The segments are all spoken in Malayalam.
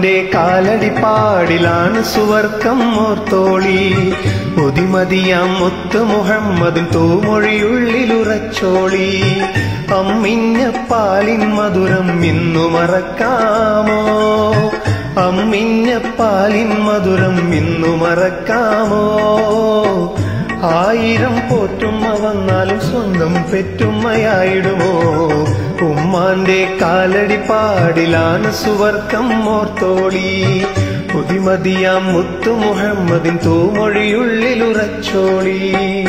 ഉമ്മാന്റെ കാലടിപ്പാടിലാണ് സുവർക്കം ഓർത്തോളി. ഒതിമതിയാം മുത്ത് മുഹമ്മദിൻ തൂമൊഴിയുള്ളിലുറച്ചോളി. അമ്മിഞ്ഞ പാലിൻ മധുരം ഇന്നു മറക്കാമോ? അമ്മിഞ്ഞ പാലിൻ മധുരം ഇന്നു മറക്കാമോ? ആയിരം പോറ്റുമ്മ വന്നാലും സ്വന്തം പെറ്റുമ്മയായിടുമോ? ഉമ്മാന്റെ കാലടിപ്പാടിലാണ് സുവർക്കം ഓർത്തോളി. ഒതിമതിയാം മുത്തു മുഹമ്മദിൻ തൂമൊഴിയുള്ളിലുറച്ചോളി.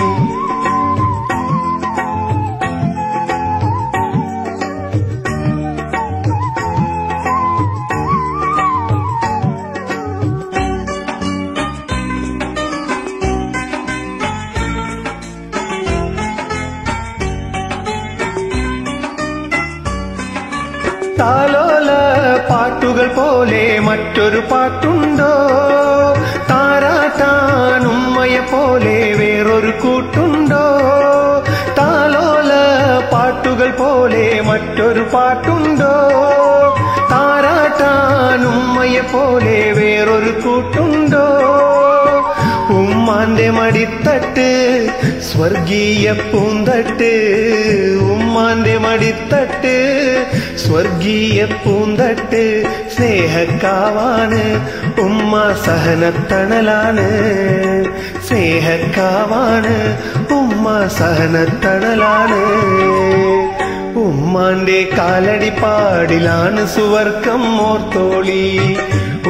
താലോല പാട്ടുകൾ പോലെ മറ്റൊരു പാട്ടുണ്ടോ? താരാട്ടാൻ ഉമ്മയെ പോലെ വേറൊരു കൂട്ടുണ്ടോ? താലോല പാട്ടുകൾ പോലെ മറ്റൊരു പാട്ടുണ്ടോ? താരാട്ടാൻ ഉമ്മയെ പോലെ വേറൊരു കൂട്ടുണ്ടോ? ഉമ്മാന്റെ മടിത്തട്ട് സ്വർഗീയ പൂന്തട്ട്. ഉമ്മാന്റെ മടിത്തട്ട് സ്വർഗീയ പൂന്തട്ട്. സ്നേഹക്കാവാണ് ഉമ്മ സഹനത്തണലാണ്. സ്നേഹക്കാവാണ് ഉമ്മ സഹനത്തണലാണ്. ഉമ്മാന്റെ കാലടിപ്പാടിലാണ് സുവർക്കം ഓർത്തോളി.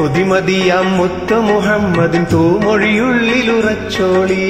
ഒതിമതിയാം മുത്ത് മുഹമ്മദിൻ തൂമൊഴിയുള്ളിലുറച്ചോളി.